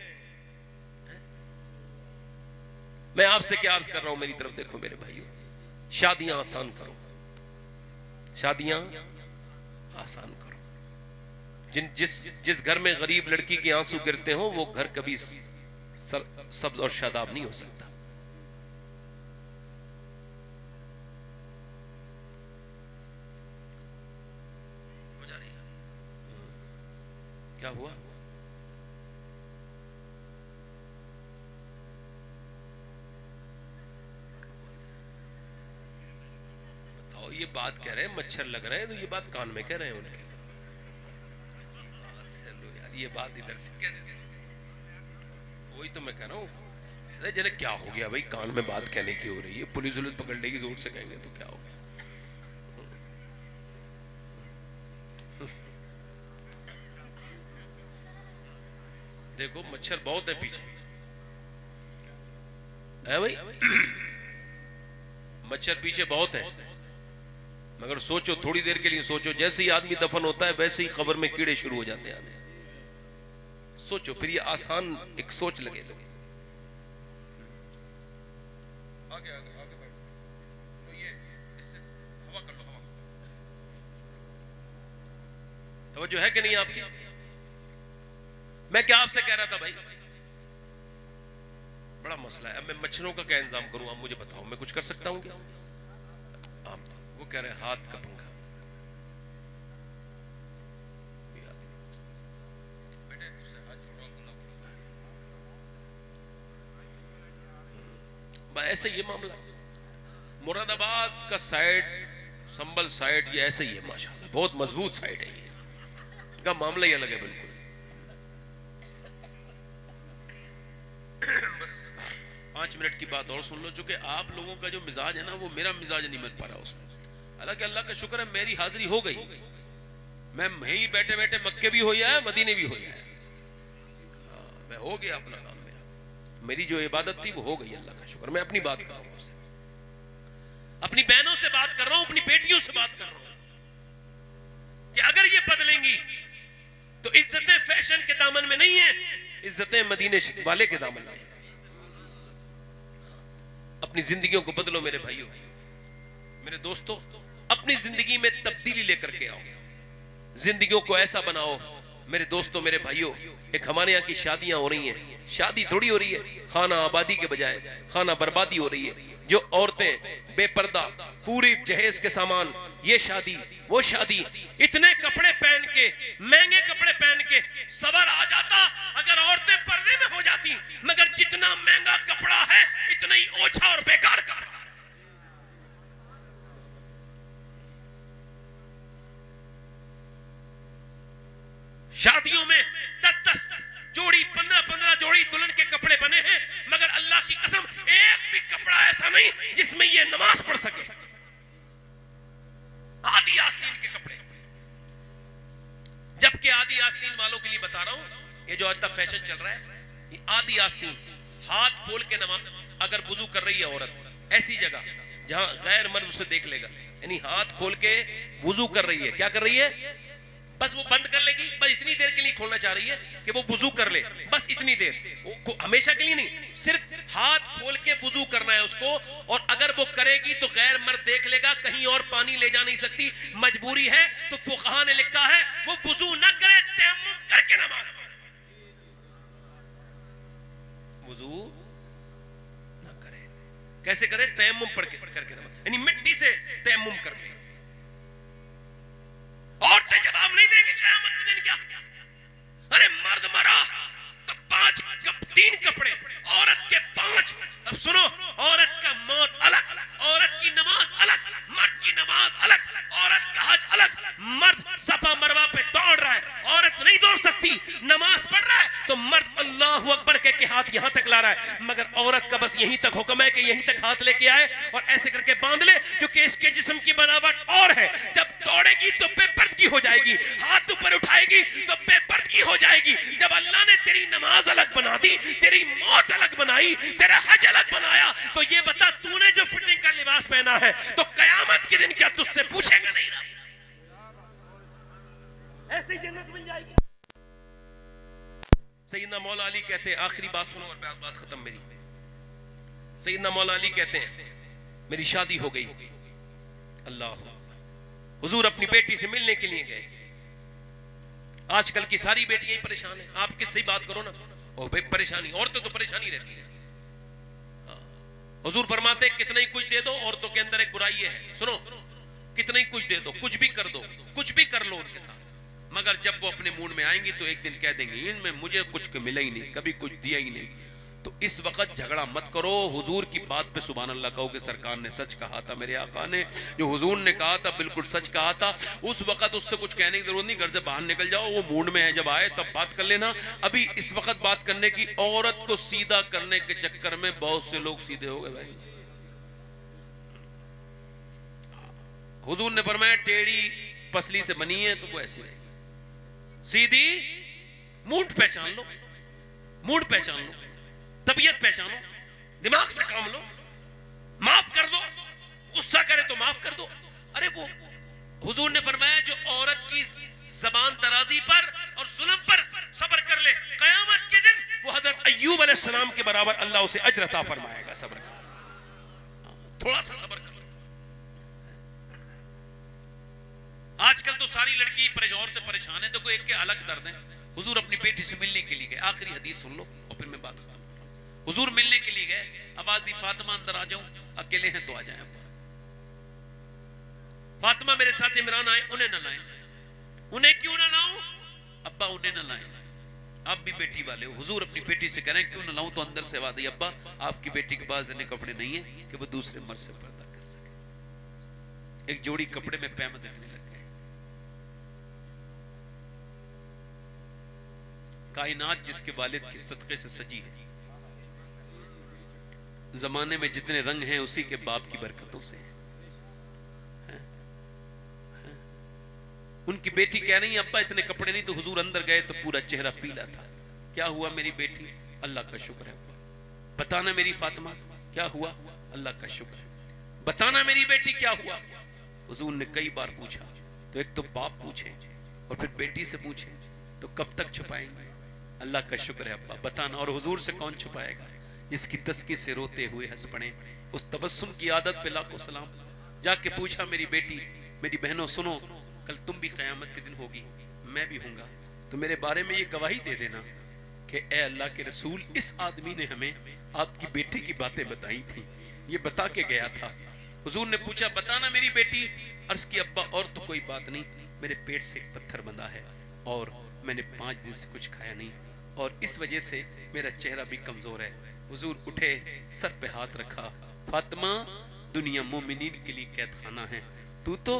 मैं आपसे क्या अर्ज कर रहा हूं, मेरी तरफ देखो मेरे भाइयों, शादियां आसान करो, शादियां आसान करो। जिस घर में गरीब लड़की के आंसू गिरते हो वो घर कभी सब्ज और शादाब नहीं हो सकता। समझ आ रही है? क्या हुआ? बताओ, ये बात कह रहे हैं, मच्छर लग रहे हैं तो ये बात कान में कह रहे हैं उनके। ये बात इधर से कह देते, वही तो मैं कह रहा हूँ। जरा क्या हो गया भाई, कान में बात कहने की हो रही है, पुलिस उलिस पकड़ लेगी, जोर से कहेंगे तो क्या हो गया। देखो मच्छर बहुत है पीछे, है भाई, मच्छर पीछे बहुत है। मगर सोचो, थोड़ी देर के लिए सोचो, जैसे ही आदमी दफन होता है वैसे ही कब्र में कीड़े शुरू हो जाते हैं आने। सोचो, फिर ये आसान एक सोच लगे तो आगे आगे आगे बढ़ो। तो ये इससे हवा कर लो, हवा। तवज्जो है कि नहीं आपकी? मैं क्या आपसे कह रहा था भाई, बड़ा मसला है। अब मैं मच्छरों का क्या इंतजाम करूं, आप मुझे बताओ, मैं कुछ कर सकता हूं क्या? वो कह रहे हैं हाथ का पंखा। ऐसे ये मामला मुरादाबाद का साइड, संबल साइड, ये ऐसे ही है माशाल्लाह, बहुत मजबूत साइड है। ये का मामला ही अलग है बिल्कुल। बस 5 मिनट की बात और सुन लो, चूंकि आप लोगों का जो मिजाज है ना, वो मेरा मिजाज नहीं मिल पा रहा उसमें। हालांकि अल्लाह का शुक्र है मेरी हाजिरी हो गई, मैं यहीं बैठे बैठे मक्के भी हो है, मदीने भी हो है। मैं हो गया अपना काम, मेरी जो इबादत थी वो हो गई, अल्लाह का शुक्र। मैं अपनी बात कर रहा हूं, अपनी बहनों से बात कर रहा हूं, अपनी बेटियों से बात कर रहा हूं कि अगर ये बदलेंगी तो इज्जतें फैशन के दामन में नहीं है, इज्जतें मदीने वाले के दामन में। अपनी जिंदगियों को बदलो मेरे भाइयों, मेरे दोस्तों, अपनी जिंदगी में तब्दीली लेकर के आओ, जिंदगियों को ऐसा बनाओ। मेरे दोस्तों, मेरे भाइयों, एक हमारे यहाँ की शादियां हो रही हैं, शादी थोड़ी हो रही है, खाना आबादी के बजाय खाना बर्बादी हो रही है। जो औरतें बेपर्दा, पूरी जहेज के सामान, ये शादी वो शादी, इतने कपड़े पहन के, महंगे कपड़े पहन के सबर आ जाता अगर औरतें पर्दे में हो जाती, मगर जितना महंगा कपड़ा है इतना ही ओछा और बेकार का। शादियों में 10-10 जोड़ी, 15-15 जोड़ी दुल्हन के कपड़े बने हैं, मगर अल्लाह की कसम एक भी कपड़ा ऐसा नहीं जिसमें ये नमाज पढ़ सके। आदि आस्तीन के कपड़े। जबकि आदि आस्तीन वालों के लिए बता रहा हूं, ये जो आज तक फैशन चल रहा है, ये आदि आस्तीन, हाथ खोल के नमाज, अगर वुजू कर रही है औरत ऐसी जगह जहां गैर मर्द उसे देख लेगा, यानी हाथ खोल के वुजू कर रही है, क्या कर रही है, बस वो बंद कर लेगी, बस इतनी देर के लिए खोलना चाह रही है कि वो वुजू कर ले, बस इतनी देर, हमेशा के लिए नहीं, सिर्फ हाथ खोल के वुजू करना है उसको। और अगर वो करेगी तो गैर मर्द देख लेगा, कहीं और पानी ले जा नहीं सकती, मजबूरी है। तो फुक़हा ने लिखा है वो वुजू ना करे, तयम्मुम करके नमाज पढ़े, वुजू ना करे, कैसे करे, तयम्मुम करके नमाज, यानी मिट्टी से तयम्मुम करके। औरतें जवाब नहीं देंगी क़यामत के दिन, क्या, अरे मर्द मरा तो 3 कपड़े, औरत के 5। अब सुनो, औरत का मौत अलग, औरत की नमाज अलग, मर्द की नमाज अलग, औरत का हज अलग। मर्द सफा मरवा पे दौड़ रहा है, औरत नहीं दौड़ सकती, नमाज पढ़ रहा है तो मर्द अल्लाहु अकबर कह के हाथ यहां तक ला रहा है, मगर औरत का बस यहीं तक हुक्म है कि यहीं तक हाथ लेके आए और ऐसे करके बांध ले, क्योंकि इसके जिस्म की बनावट और है। जब दौड़ेगी तो बेपर्दगी हो जाएगी, हाथ ऊपर उठाएगी तो बेपर्दगी हो जाएगी। जब अल्लाह ने तेरी नमाज अलग बना दी, तेरी मौत अलग बनाई, तेरा हज अलग बनाया, तो ये बता तूने जो फिटिंग का लिबास पहना है तो कयामत के दिन क्या तुझसे पूछेगा नहीं रहा? ऐसी जन्नत मिल जाएगी। सैयदना मौला अली कहते हैं, आखिरी बात सुनो और बात खत्म मेरी। सैयदना मौला अली कहते हैं, मेरी शादी हो गई, अल्लाह, हुजूर अपनी बेटी से मिलने के लिए गए। आजकल की सारी बेटियां ही परेशान हैं, आप किससे बात करो ना, ओ भाई परेशानी, औरतें तो परेशानी रहती है। हुजूर फरमाते कितना ही कुछ दे दो, औरतों के अंदर एक बुराई है, सुनो, कितना ही कुछ दे दो, कुछ भी कर दो, कुछ भी कर लो उनके साथ, मगर जब वो अपने मूड में आएंगी तो एक दिन कह देंगे इनमें मुझे कुछ मिला ही नहीं, कभी कुछ दिया ही नहीं। तो इस वक्त झगड़ा मत करो, हुजूर की बात पे सुभान अल्लाह कहो कि सरकार ने सच कहा था, मेरे आका ने जो हुजूर ने कहा था बिल्कुल सच कहा था। उस वक्त उससे कुछ कहने की जरूरत नहीं, घर से बाहर निकल जाओ, वो मूड में है, जब आए तब बात कर लेना। अभी इस वक्त बात करने की, औरत को सीधा करने के चक्कर में बहुत से लोग सीधे हो गए भाई। हुजूर ने फरमाया टेढ़ी पसली से बनी है तो वो ऐसी है, सीधी, मूड पहचान लो, मूड पहचान लो, तबीयत पहचानो, दिमाग से काम लो, माफ कर दो, गुस्सा करे तो माफ कर दो। अरे वो हुजूर ने फरमाया जो औरत की जबान दराजी पर और जुल्म पर सब्र कर ले, कयामत के दिन वो हजरत अय्यूब अलैहिस्सलाम के बराबर अल्लाह उसे अज्र अता फरमाएगा। सब्र कर, थोड़ा सा सब्र कर। आजकल तो सारी लड़की औरतें परेशान है, देखो एक के अलग दर्द है। हुजूर अपनी बेटी से मिलने के लिए गए, आखिरी हदीस सुन लो और फिर मैं बात खत्म। हुजूर मिलने के लिए गए, आवाज दी फातिमा अंदर आ जाओ, अकेले हैं तो आ जाए। फातिमा मेरे साथ इमरान आए, उन्हें न लाए। उन्हें क्यों ना लाऊं? अब्बा उन्हें न लाए, आप भी बेटी वाले हो। हुजूर अपनी बेटी से कह रहे हैं क्यों न लाऊं? तो अंदर से आवाज आई, अब्बा आपकी बेटी के पास इतने कपड़े नहीं है कि वो दूसरे मर्द से पर्दा कर सके। एक जोड़ी कपड़े में पैम देने लग गए। कायनात जिसके वालिद की सदके से सजी है, जमाने में जितने रंग हैं उसी के बाप की बरकतों से है। उनकी बेटी कह रही है अब्बा इतने कपड़े नहीं, तो हुजूर अंदर गए तो पूरा चेहरा पीला था। क्या हुआ मेरी बेटी? अल्लाह का शुक्र है। बताना मेरी फातिमा क्या हुआ? अल्लाह का शुक्र है। बताना मेरी बेटी क्या हुआ? हुजूर ने कई बार पूछा, तो एक तो बाप पूछे और फिर बेटी से पूछे, तो कब तक छुपाएंगे? अल्लाह का शुक्र है अब्बा बताना। और हुजूर से कौन छुपाएगा? जिसकी तस्की से रोते हुए हंस पड़े, उस तबस्सुम की आदत पे लाखों सलाम। जाके पूछा मेरी बेटी, मेरी बहनों सुनो, कल तुम भी क़यामत के दिन होगी, मैं भी हूँगा, तो मेरे बारे में ये गवाही दे देना कि ए अल्लाह के रसूल, इस आदमी ने हमें आपकी बेटी की बातें बताई थी, ये बता के गया था। हुजूर ने पूछा बताना मेरी बेटी। अर्ज की अब्बा और तो कोई बात नहीं, मेरे पेट से एक पत्थर बंधा है और मैंने 5 दिन से कुछ खाया नहीं और इस वजह से मेरा चेहरा भी कमजोर है। हुजूर उठे, सर पे हाथ रखा, फातिमा दुनिया मोमिनीन के लिए कैद खाना है, तू तो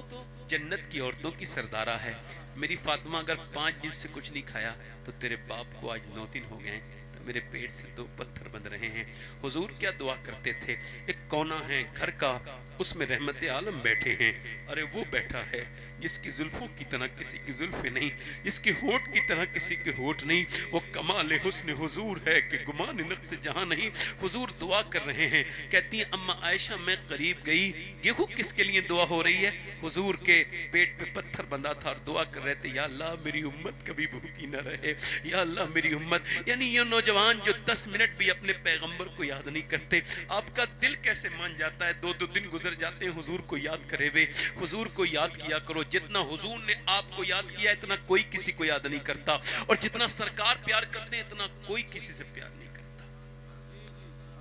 जन्नत की औरतों की सरदारा है। मेरी फातिमा अगर 5 दिन से कुछ नहीं खाया तो तेरे बाप को आज 9 दिन हो गए, तो मेरे पेट से 2 पत्थर बंध रहे हैं। हुजूर क्या दुआ करते थे, एक कोना है घर का, उसमें रहमत आलम बैठे हैं। अरे वो बैठा है जिसकी जुल्फों की तरह किसी की जुल्फे नहीं, जिसके होठ की तरह किसी के होठ नहीं। वो कमाल हुस्न हुजूर है कि गुमान नक्श जहां नहीं। हुजूर दुआ कर रहे हैं, कहती है अम्मा आयशा मैं करीब गई, गेहूं किसके लिए दुआ हो रही है? हुजूर के पेट पे पत्थर बंधा था और दुआ कर रहे थे, या अल्लाह मेरी उम्मत कभी भूखी न रहे, या अल्लाह मेरी उम्मत। यानी ये नौजवान जो 10 मिनट भी अपने पैगंबर को याद नहीं करते, आपका दिल कैसे मान जाता है? 2-2 दिन गुजर जाते हैं हुजूर को याद करे हुए। हुजूर को याद किया करो, जितना हुजूर ने आपको याद किया इतना कोई किसी को याद नहीं करता, और जितना सरकार प्यार करते हैं इतना कोई किसी से प्यार नहीं करता,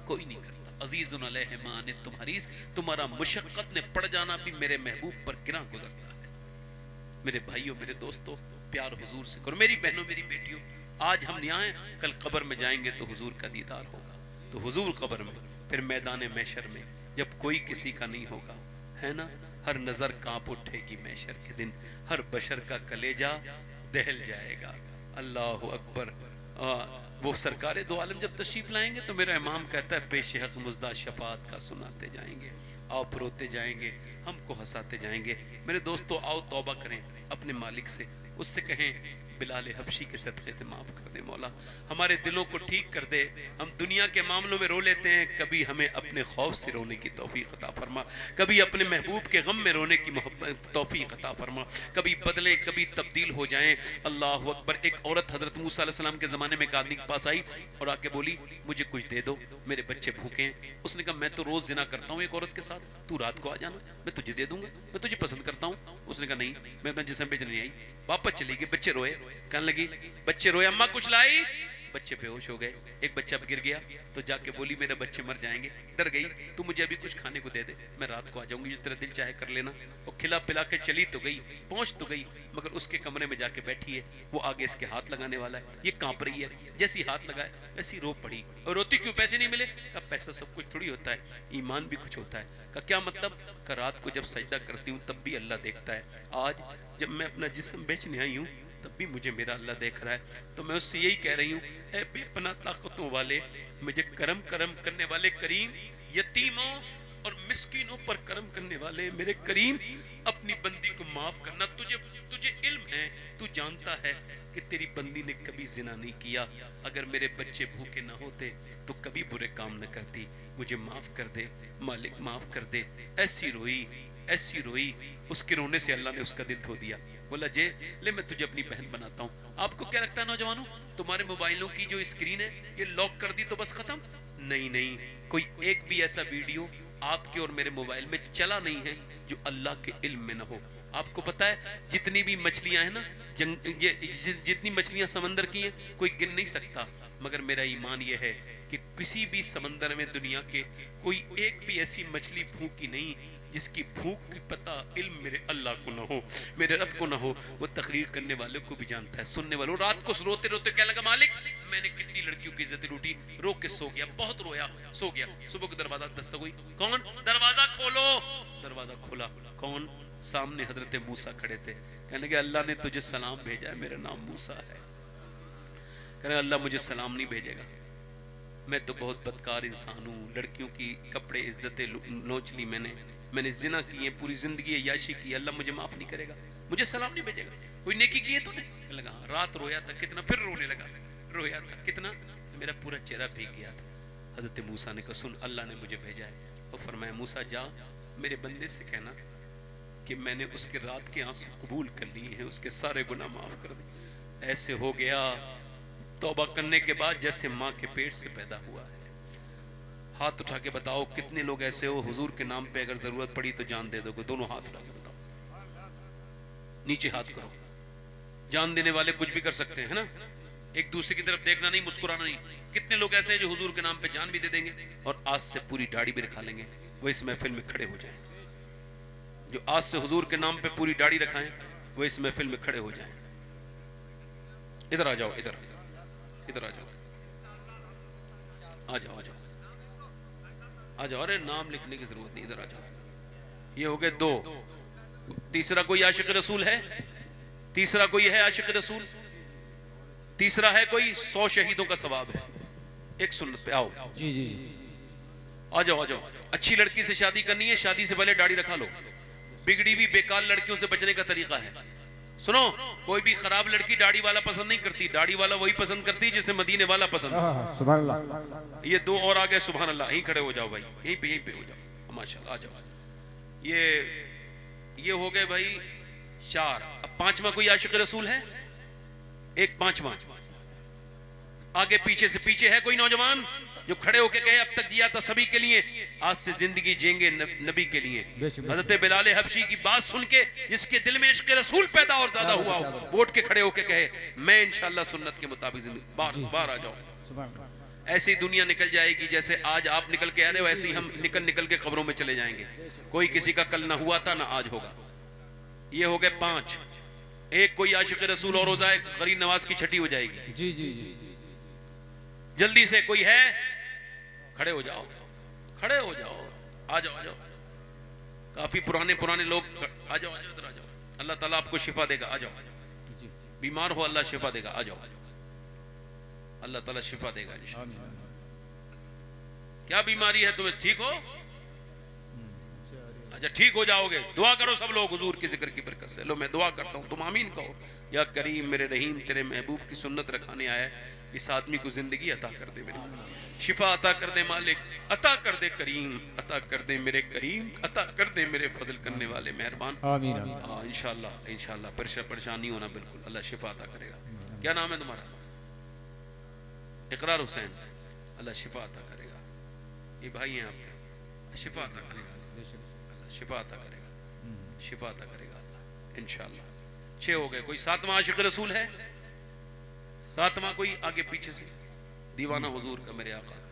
कोई नहीं करता। अजीजुन अलैहि मा अनित्तुम हरीस, तुम्हारा मुशक्कत ने पड़ जाना भी मेरे महबूब पर गिरा गुजरता है। मेरे भाइयों मेरे दोस्तों, प्यार हुजूर से करो। मेरी बहनों मेरी बेटियों, आज हम यहाँ हैं, कल कब्र में जाएंगे तो हुजूर का दीदार होगा। तो हुजूर कब्र में, फिर मैदान महशर में, जब कोई किसी का नहीं होगा, है ना, हर नजर कांप उठेगी महशर के दिन, हर बशर का कलेजा दहल जाएगा। अल्लाह अकबर। वो सरकार दो आलम जब तशरीफ लाएंगे तो मेरा इमाम कहता है पेश हक मुजदा शफात का सुनाते जाएंगे, आप रोते जाएंगे, हमको हंसाते जाएंगे। मेरे दोस्तों आओ तौबा करें अपने मालिक से, उससे कहें बिलाल हबशी के सदक़े से माफ़ कर दे मौला, हमारे दिलों को ठीक कर दे। हम दुनिया के मामलों में रो लेते हैं, कभी हमें अपने खौफ से रोने की तौफीक अता फरमा, कभी अपने महबूब के गम में रोने की तौफीक अता फरमा। कभी बदले कभी तब्दील हो जाएं। अल्लाह अकबर। एक औरत हज़रत मूसा अलैहिस्सलाम के ज़माने में एक आदमी के पास आई और आके बोली मुझे कुछ दे दो, मेरे बच्चे भूखे हैं। उसने कहा मैं तो रोज़ जिना करता हूँ एक औरत के साथ, तू रात को आ जाना, मैं तुझे दे दूंगा, मैं तुझे पसंद करता हूँ। उसने कहा नहीं, मैं अपना जिस्म बेचने नहीं आई। वापस चली गई, बच्चे रोए, कहने लगी बच्चे रोए अम्मा कुछ लाई, बच्चे बेहोश हो गए। एक बच्चा गिर गया तो जाके बोली मेरे बच्चे मर जाएंगे, डर गई, तू मुझे अभी कुछ खाने को दे दे, मैं रात को आ जाऊंगी, जो तेरा दिल चाहे कर लेना। वो खिला पिला के चली तो गई, पहुंच तो गई, मगर उसके कमरे में जाके बैठी है, वो आगे इसके हाथ लगाने वाला है, ये कांप रही है, जैसी हाथ लगाए वैसी रो पड़ी। और रोती क्यों? पैसे नहीं मिले? का पैसा सब कुछ थोड़ी होता है, ईमान भी कुछ होता है। का क्या मतलब? का रात को जब सजदा करती हूँ तब भी अल्लाह देखता है, आज जब मैं अपना जिस्म बेचने आई हूँ तब भी मुझे मेरा अल्लाह देख रहा है। तो मैं उससे यही कह रही हूँ, ऐ बेपनाह ताकतों वाले, मुझे करम करने वाले करीम, यतीमों और मिस्कीनों पर करम करने वाले मेरे करीम, अपनी बंदी को माफ करना। तुझे इल्म है, तू जानता है कि तेरी बंदी ने कभी जिना नहीं किया, अगर मेरे बच्चे भूखे ना होते तो कभी बुरे काम न करती, मुझे माफ कर दे मालिक, माफ कर दे। ऐसी रोई, उसके रोने से अल्लाह ने उसका दिल धो दिया। बोला जे ले मैं तुझे अपनी बहन बनाता हूँ। आपको क्या लगता है नौजवानों, तुम्हारे मोबाइलों की जो स्क्रीन है ये लॉक कर दी तो बस खत्म? नहीं, कोई एक भी ऐसा वीडियो आपके और मेरे मोबाइल में चला नहीं है जो अल्लाह के इल्म में ना हो। आपको पता है जितनी भी मछलियां हैं ना, जितनी मछलियां समंदर की हैं कोई गिन नहीं सकता, मगर मेरा ईमान यह है कि किसी भी समंदर में दुनिया के कोई एक भी ऐसी मछली भूखी नहीं जिसकी भूख की पता इल्म मेरे अल्लाह को ना हो, मेरे रब को ना हो। वो तकरीर करने वाले को भी जानता है, सुनने वालों। रात को रोते रोते क्या लगा, मालिक मैंने कितनी लड़कियों की इज्जत लूटी, रो के सो गया, बहुत रोया, सो गया। सुबह को दरवाजा दस्तक हुई, कौन? दरवाजा खोलो। दरवाजा खोला, कौन? सामने हजरत मूसा खड़े थे। कहने लगे अल्लाह ने तुझे सलाम भेजा है, मेरा नाम मूसा है। कहने अल्लाह मुझे सलाम नहीं भेजेगा, मैं तो बहुत बदकार इंसान हूँ, लड़कियों की कपड़े इज्जतें नोच ली मैंने जिना की है, पूरी जिंदगी याशी की, अल्लाह मुझे माफ नहीं करेगा, मुझे सलाम नहीं भेजेगा। कोई नेकी की है तूने? लगा रात रोया था कितना, फिर रोने लगा, रोया था कितना, मेरा पूरा चेहरा भीग गया था। हजरत मूसा ने कहा सुन, अल्लाह ने मुझे भेजा है। और फरमाया मूसा जा मेरे बंदे से कहना कि मैंने उसके रात के आंसू कबूल कर लिए हैं, उसके सारे गुनाह माफ कर दे। ऐसे हो गया तौबा करने के बाद जैसे माँ के पेट से पैदा हुआ है। हाथ उठा के बताओ कितने लोग ऐसे हो हुजूर के नाम पे अगर जरूरत पड़ी तो जान दे दोगे? दोनों हाथ उठा के बताओ, नीचे हाथ करो। जान देने वाले कुछ भी कर सकते हैं, है ना? एक दूसरे की तरफ देखना नहीं, मुस्कुराना नहीं। कितने लोग ऐसे हैं जो हुजूर के नाम पे जान भी दे देंगे और आज से पूरी दाढ़ी भी रखा लेंगे, वो इस महफिल में खड़े हो जाएं। जो आज से हुजूर के नाम पे पूरी दाढ़ी रखाएं वो इस महफिल में खड़े हो जाएं। इधर आ जाओ, इधर आ जाओ, आ जाओ, आ जाओ। अरे नाम लिखने की जरूरत नहीं, इधर आ जाओ। ये हो गए 2, तीसरा कोई आशिक रसूल है? तीसरा कोई है आशिक रसूल? तीसरा है कोई? 100 शहीदों का सवाब है। एक सुन्नत पे आओ। जी जी आ जाओ आ जाओ। अच्छी लड़की से शादी करनी है, शादी से पहले दाढ़ी रखा लो। बिगड़ी हुई बेकार लड़कियों से बचने का तरीका है, सुनो, कोई भी खराब लड़की दाढ़ी वाला पसंद नहीं करती, दाढ़ी वाला वही पसंद करती है जिसे मदीने वाला पसंद है। सुभान अल्लाह। ये दो और आ गए, सुभान अल्लाह। यहीं खड़े हो जाओ भाई, यहीं पे हो जाओ, माशाल्लाह, आ जाओ। ये हो गए भाई 4। अब 5वां कोई आशिक रसूल है? एक 5वां। आगे पीछे से पीछे है कोई नौजवान जो खड़े होके कहे अब तक जिया था सभी के लिए, आज से जिंदगी जिएंगे नबी के लिए। हजरत बिलाल हबशी की बात सुन के जिसके दिल में इश्क रसूल पैदा और ज्यादा हुआ हो, वो उठ के खड़े होके कहे मैं इंशाल्लाह सुन्नत के मुताबिक जिंदगी। बार आ जाओ। ऐसी दुनिया निकल जाएगी जैसे आज आप निकल के आ रहे हो, ऐसे ही हम निकल के कब्रों में चले जाएंगे। कोई किसी का कल ना हुआ था ना आज होगा। ये हो गए 5। एक कोई आशिक रसूल और हो जाए, गरीब नवाज की छठी हो जाएगी। जी जी जी। जल्दी से कोई है? खड़े हो जाओ, खड़े हो जाओ, आ जाओ आ जाओ। काफी पुराने लोग, आ जाओ इधर आ जाओ। अल्लाह ताला आपको शिफा देगा, आ जाओ। बीमार हो अल्लाह शिफा देगा, आ जाओ। अल्लाह ताला शिफा देगा इंशाअल्लाह। क्या बीमारी है तुम्हें? ठीक हो? अच्छा ठीक हो जाओगे। दुआ करो सब लोग हुजूर की जिक्र की बरकत से। लो मैं दुआ करता हूँ, तुम आमीन कहो। या करीम मेरे रहीम, तेरे महबूब की सुन्नत रखाने आया, इस आदमी को जिंदगी अता कर दे मेरे, शिफा अता कर दे मालिक, अता कर दे करीम, अता कर दे मेरे करीम, अता कर दे मेरे फजल करने वाले मेहरबान। आमीन। हाँ इंशाल्लाह इंशाल्लाह। परेशानी होना बिल्कुल, अल्लाह शिफा अता करेगा। क्या नाम है तुम्हारा? इकरार हुसैन। अल्लाह शिफा अता करेगा। ये भाई हैं आपके, शिफा अता करेगा, शिफा अता करेगा, शिफा अता करेगा अल्लाह इंशाल्लाह। 6 हो गए। कोई 7वां आशिक रसूल है? 7वां कोई आगे पीछे से दीवाना हुजूर का, मेरे आका का,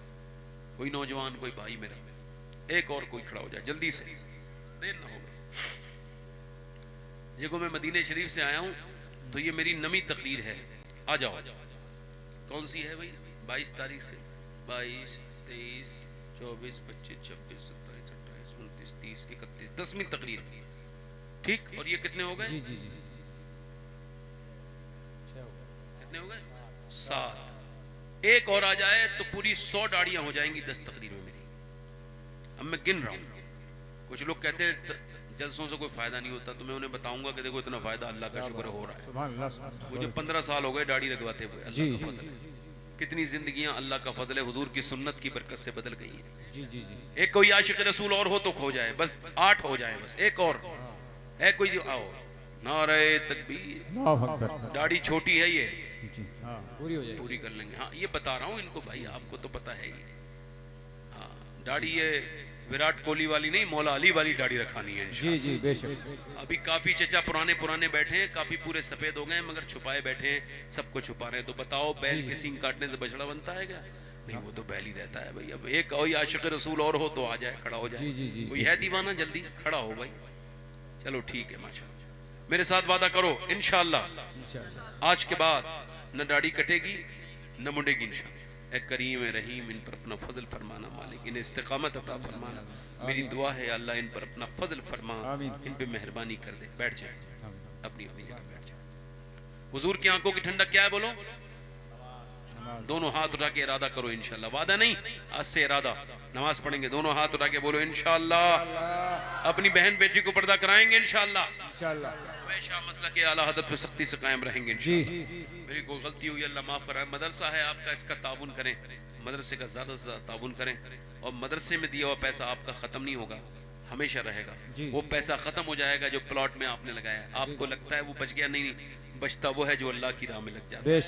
कोई नौजवान, कोई भाई मेरा। एक और कोई खड़ा हो जाए जल्दी से, देर ना हो गई। देखो मैं मदीने शरीफ से आया हूं तो ये मेरी नमी तकरीर है। आ जाओ। कौन सी है भाई? 22 तारीख से 22, 23, 24, 25, 26, 27, 28, 29, 30, 31, 10वीं तकरीर। ठीक। और ये कितने हो गए? जी जी जी। कितने हो गए? 7। एक और आ जाए तो पूरी 100 दाढ़ियां हो जाएंगी 10 तकरीर में मेरी। अब मैं गिन रहा हूं। कुछ लोग कहते हैं जलसों से कोई फायदा नहीं होता, तो मैं उन्हें बताऊंगा कि देखो इतना फायदा अल्लाह का शुक्र हो रहा है। मुझे 15 साल हो गए दाढ़ी रखवाते हुए, अल्लाह का फजल है। कितनी जिंदगियां अल्लाह का फजल है, हुजूर की सुन्नत की बरकत से बदल गई है। जी जी जी। एक कोई आशिक रसूल और हो तो खो जाए, बस 8 हो जाए, बस एक और है कोई जो आओ। नारे तकबीर। दाढ़ी छोटी है ये, पूरी हो जाएगी, पूरी कर लेंगे। हाँ ये बता रहा हूँ इनको भाई, आपको तो पता है ही। हाँ दाढ़ी ये विराट कोहली वाली नहीं, मौला अली वाली दाढ़ी रखानी है जी जी बेशक। अभी काफी चचा पुराने बैठे हैं, काफी पूरे सफेद हो गए हैं, मगर छुपाए बैठे हैं, सबको छुपा रहे हैं। तो बताओ बैल के सींग काटने से बछड़ा बनता है क्या? नहीं, वो तो बैल ही रहता है भाई। अब एक और आशिक रसूल और हो तो आ जाए, खड़ा हो जाए। जी जी जी। कोई है दीवाना? जल्दी खड़ा हो भाई। चलो ठीक है, माशाअल्लाह। मेरे साथ वादा करो इंशाअल्लाह आज के बाद न दाढ़ी कटेगी न मुंडेगी इंशाअल्लाह। ए करीम रहीम, इन पर अपना फजल फरमाना मालिक, इन्हें इस्तिकामत अता फरमाना। मेरी दुआ है अल्लाह इन पर अपना फजल फरमा, इन पे मेहरबानी कर दे। बैठ जाए अपनी अपनी जगह, बैठ जाए। हुजूर की आंखों की ठंडक क्या है बोलो? दोनों हाथ उठा के इरादा करो इंशाअल्लाह। वादा नहीं, आज से इरादा। नमाज पढ़ेंगे दोनों हाथ उठा के बोलो इंशाअल्लाह। अपनी बहन बेटी को पर्दा कराएंगे इंशाअल्लाह। हमेशा मसला के आला हदफ पे सख्ती से कायम रहेंगे इंशाअल्लाह। मेरी कोई गलती हुई अल्लाह माफ कराए। मदरसा है आपका, इसका ताउन करें, मदरसे का ज्यादा से ज्यादा ताउन करें। और मदरसे में दिया हुआ पैसा आपका खत्म नहीं होगा, हमेशा रहेगा। वो पैसा खत्म हो जाएगा जो प्लॉट में आपने लगाया। आपको लगता है वो बच गया, नहीं, बचता वो है जो अल्लाह की राह में लग जाता है,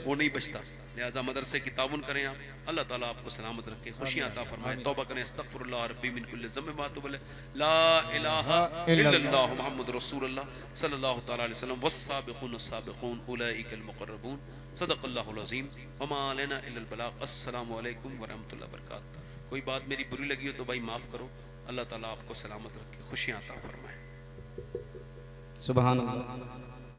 वो नहीं बचता। लिहाजा मदरसे की ताउन करें आप। अल्लाह ताला आपको सलामत रखे, खुशियां अता फरमाए। तौबा करें, अस्तगफिरुल्लाह रब्बी मिन कुल्लि ज़म्बिन व अतूबु इलैह। ला इलाहा इल्लल्लाह मुहम्मदुर रसूलुल्लाह सल्लल्लाहु तआला अलैहि वसल्लम वस्साबिकून अस्साबिकून उलाइकल मुक़र्रबून सदक़ल्लाहुल अज़ीम व मा अलैना इल्लल बलाग। अस्सलामु अलैकुम व रहमतुल्लाहि व बरकातहू। कोई बात मेरी बुरी लगी हो तो भाई माफ़ करो। अल्लाह ताला आपको सलामत रखे, खुशियां अता फरमाए। सुभान अल्लाह।